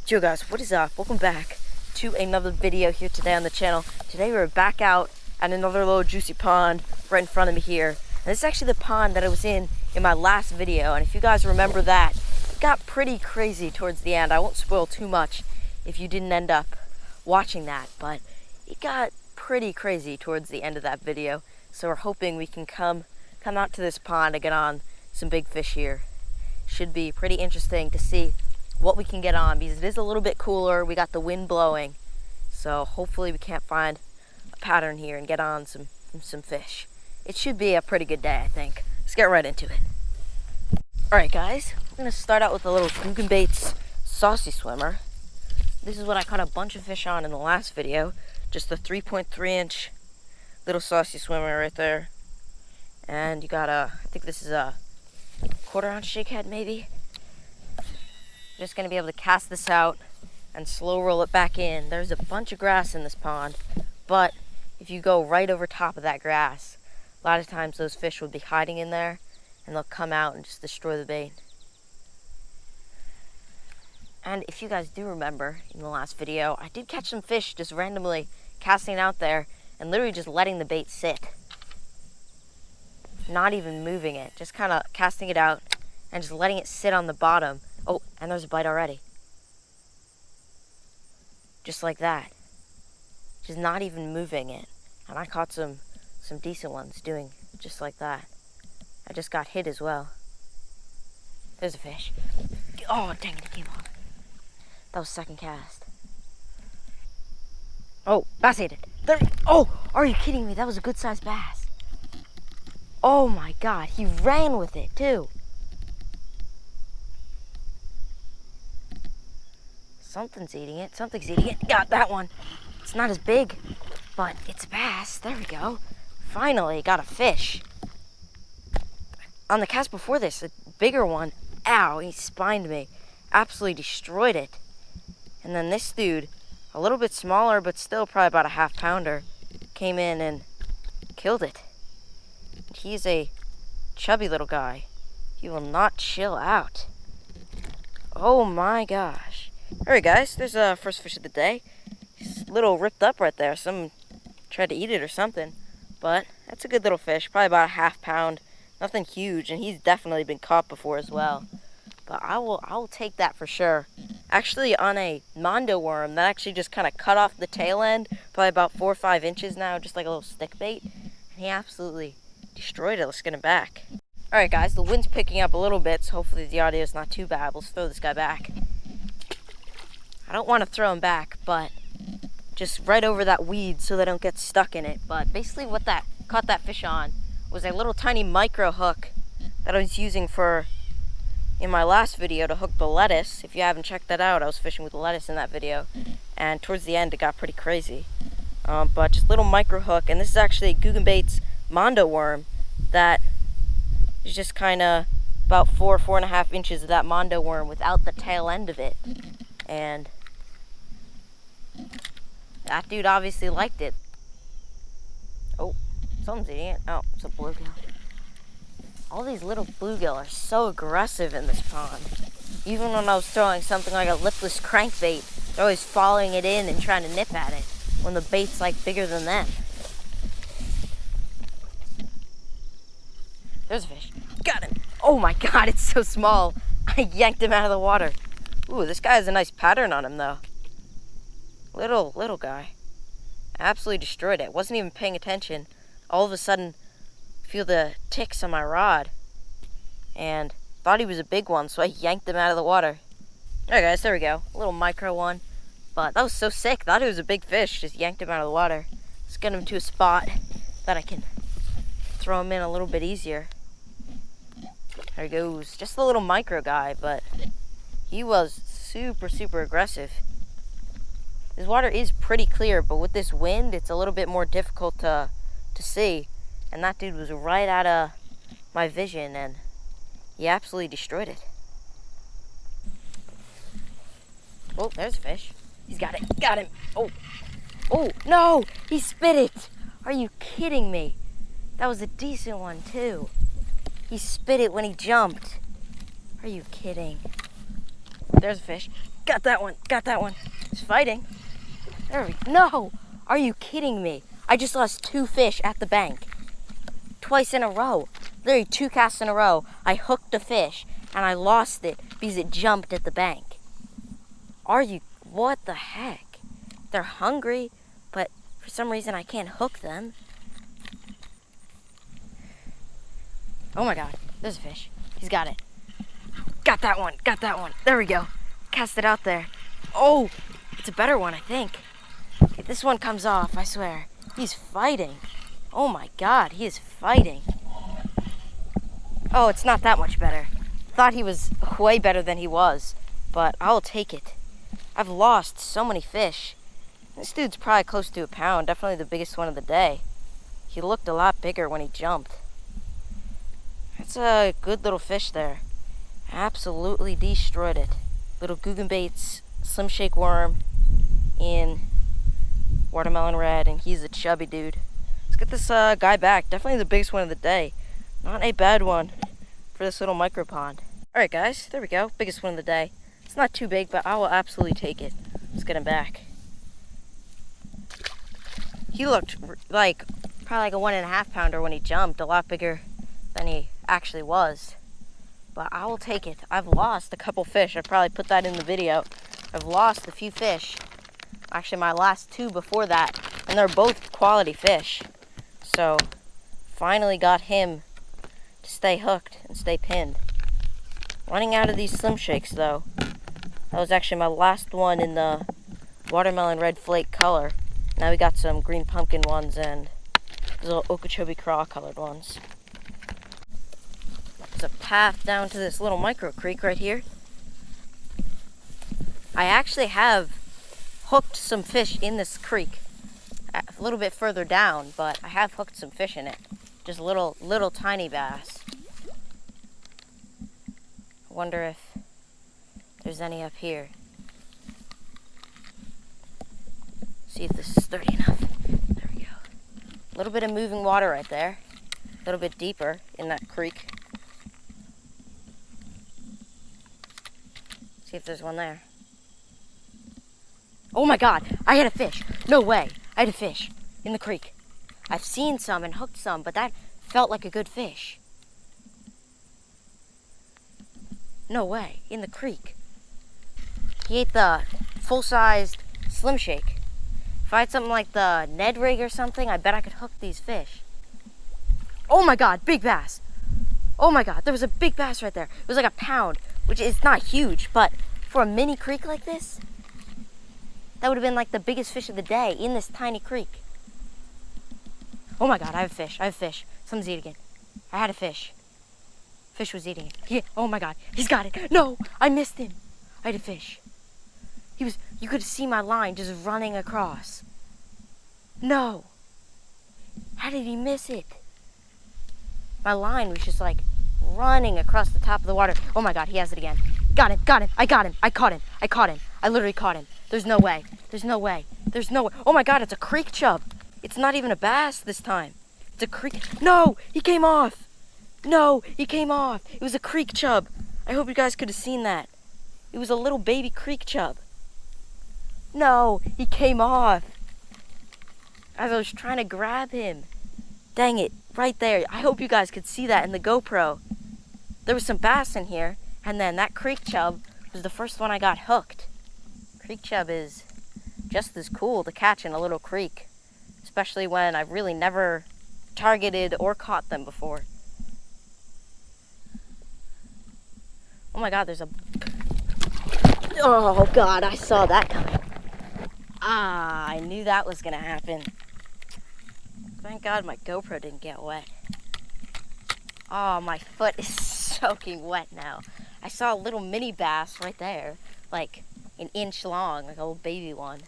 Yo guys, what is up? Welcome back to another video here today on the channel. Today we're back out at another little juicy pond right in front of me here. And this is actually the pond that I was in my last video. And if you guys remember that, it got pretty crazy towards the end. I won't spoil too much if you didn't end up watching that, but it got pretty crazy towards the end of that video. So we're hoping we can come out to this pond and get on some big fish here. Should be pretty interesting to see what we can get on, because it is a little bit cooler. We got the wind blowing, so hopefully we can't find a pattern here and get on some fish. It should be a pretty good day, I think. Let's get right into it. Alright guys, we're going to start out with a little Googan baits saucy swimmer. This is what I caught a bunch of fish on in the last video. Just a 3.3 inch little saucy swimmer right there. And you got I think this is a 1/4 ounce shakehead maybe. Just going to be able to cast this out and slow roll it back in. There's a bunch of grass in this pond, but if you go right over top of that grass, a lot of times those fish will be hiding in there and they'll come out and just destroy the bait. And if you guys do remember in the last video, I did catch some fish just randomly casting out there and literally just letting the bait sit. Not even moving it, just kind of casting it out and just letting it sit on the bottom. Oh, and there's a bite already. Just like that. Just not even moving it. And I caught some decent ones doing just like that. I just got hit as well. There's a fish. Oh, dang it, it came off. That was second cast. Oh, bass ate it. There. Oh, are you kidding me? That was a good sized bass. Oh my God, he ran with it too. Something's eating it. Something's eating it. Got that one. It's not as big, but it's a bass. There we go. Finally got a fish. On the cast before this, a bigger one. Ow, he spined me. Absolutely destroyed it. And then this dude, a little bit smaller, but still probably about a 1/2 pounder, came in and killed it. He's a chubby little guy. He will not chill out. Oh my gosh. Alright guys, there's a first fish of the day. He's a little ripped up right there. Someone tried to eat it or something. But that's a good little fish. Probably about a 1/2 pound. Nothing huge, and he's definitely been caught before as well. But I will take that for sure. Actually on a mondo worm that actually just kind of cut off the tail end. Probably about 4 or 5 inches now, just like a little stick bait. And he absolutely destroyed it. Let's get him back. Alright guys, the wind's picking up a little bit, so hopefully the audio is not too bad. Let's throw this guy back. I don't want to throw him back, but just right over that weed so they don't get stuck in it. But basically what that caught that fish on was a little tiny micro hook that I was using in my last video to hook the lettuce. If you haven't checked that out, I was fishing with the lettuce in that video, and towards the end it got pretty crazy. But just little micro hook, and this is actually a Googan baits mondo worm that is just kind of about 4.5 inches of that mondo worm without the tail end of it. And that dude obviously liked it. Oh, something's eating it. Oh, it's a bluegill. All these little bluegill are so aggressive in this pond. Even when I was throwing something like a lipless crankbait, they're always following it in and trying to nip at it when the bait's like bigger than them. There's a fish. Got him. Oh my God, it's so small. I yanked him out of the water. Ooh, this guy has a nice pattern on him though. Little guy. Absolutely destroyed it. Wasn't even paying attention. All of a sudden, feel the ticks on my rod. And thought he was a big one, so I yanked him out of the water. Alright guys, there we go. A little micro one. But that was so sick. Thought he was a big fish. Just yanked him out of the water. Let's get him to a spot that I can throw him in a little bit easier. There he goes. Just a little micro guy, but he was super aggressive. This water is pretty clear, but with this wind, it's a little bit more difficult to see. And that dude was right out of my vision, and he absolutely destroyed it. Oh, there's a fish. He's got it. Got him. Oh, no! He spit it! Are you kidding me? That was a decent one, too. He spit it when he jumped. Are you kidding? There's a fish. Got that one. Got that one. He's fighting. There we go. No! Are you kidding me? I just lost 2 fish at the bank. Twice in a row. Literally 2 casts in a row. I hooked a fish and I lost it because it jumped at the bank. What the heck? They're hungry, but for some reason I can't hook them. Oh my God, there's a fish. He's got it. Got that one, got that one. There we go. Cast it out there. Oh, it's a better one, I think. If this one comes off, I swear, he's fighting. Oh my God, he is fighting. Oh, it's not that much better. Thought he was way better than he was, but I'll take it. I've lost so many fish. This dude's probably close to a pound, definitely the biggest one of the day. He looked a lot bigger when he jumped. That's a good little fish there. Absolutely destroyed it. Little Googan baits, slim shake worm in watermelon red, and he's a chubby dude. Let's get this guy back. Definitely the biggest one of the day. Not a bad one for this little micro pond. Alright guys, there we go. Biggest one of the day. It's not too big, but I will absolutely take it. Let's get him back. He looked like probably like a 1.5 pounder when he jumped. A lot bigger than he actually was. But I will take it. I've lost a couple fish. I probably put that in the video. I've lost a few fish. Actually, my last 2 before that. And they're both quality fish. So, finally got him to stay hooked and stay pinned. Running out of these slim shakes though. That was actually my last one in the watermelon red flake color. Now we got some green pumpkin ones and those little Okeechobee craw colored ones. There's a path down to this little micro creek right here. I actually have hooked some fish in this creek a little bit further down, but I have hooked some fish in it. Just little tiny bass. I wonder if there's any up here. See if this is sturdy enough. There we go. A little bit of moving water right there. A little bit deeper in that creek. See if there's one there. Oh my God, I had a fish. No way, I had a fish in the creek. I've seen some and hooked some, but that felt like a good fish. No way, in the creek. He ate the full-sized slim shake. If I had something like the Ned rig or something, I bet I could hook these fish. Oh my God, big bass. Oh my God, there was a big bass right there. It was like a pound, which is not huge, but for a mini creek like this, that would have been like the biggest fish of the day in this tiny creek. Oh my God, I have a fish, I have a fish. Something's eating it. I had a fish. Fish was eating it. Oh my God, he's got it. No, I missed him. I had a fish. You could see my line just running across. No. How did he miss it? My line was just like running across the top of the water. Oh my God, he has it again. Got him, I caught him. I literally caught him. There's no way. Oh my God, it's a creek chub. It's not even a bass this time. It's a creek. No, he came off. It was a creek chub. I hope you guys could have seen that. It was a little baby creek chub. No, he came off. As I was trying to grab him. Dang it, right there. I hope you guys could see that in the GoPro. There was some bass in here, and then that creek chub was the first one I got hooked. Creek chub is just as cool to catch in a little creek, especially when I've really never targeted or caught them before. Oh my God, there's a... Oh God, I saw that coming. I knew that was gonna happen. Thank God my GoPro didn't get wet. Oh, my foot is soaking wet now. I saw a little mini bass right there, like an inch long, like a little baby one.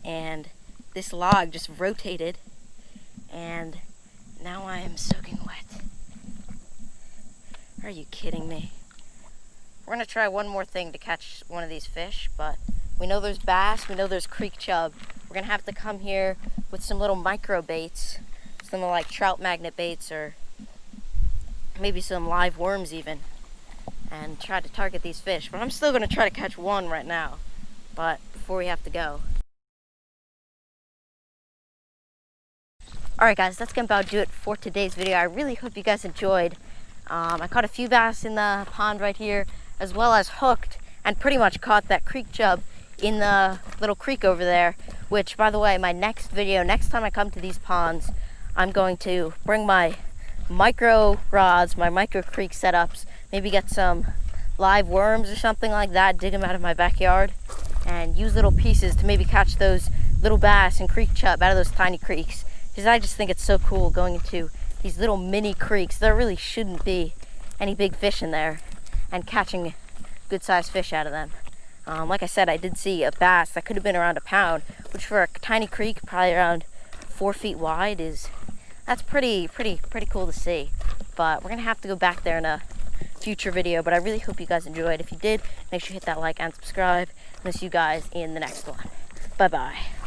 And this log just rotated, and now I am soaking wet. Are you kidding me? We're gonna try one more thing to catch one of these fish, but we know there's bass, we know there's creek chub. We're gonna have to come here with some little micro baits, some like trout magnet baits or maybe some live worms even. and try to target these fish. But I'm still going to try to catch one right now. But before we have to go. Alright guys, that's going to about do it for today's video. I really hope you guys enjoyed. I caught a few bass in the pond right here, as well as hooked and pretty much caught that creek chub in the little creek over there. Which, by the way, my next video, next time I come to these ponds, I'm going to bring my micro rods, my micro creek setups, maybe get some live worms or something like that, dig them out of my backyard, and use little pieces to maybe catch those little bass and creek chub out of those tiny creeks. Because I just think it's so cool going into these little mini creeks. There really shouldn't be any big fish in there, and catching good sized fish out of them. Like I said, I did see a bass that could have been around a pound, which for a tiny creek, probably around 4 feet wide, that's pretty cool to see. But we're gonna have to go back there in a future video. But I really hope you guys enjoyed. If you did, make sure you hit that like and subscribe. And I'll see you guys in the next one. Bye bye.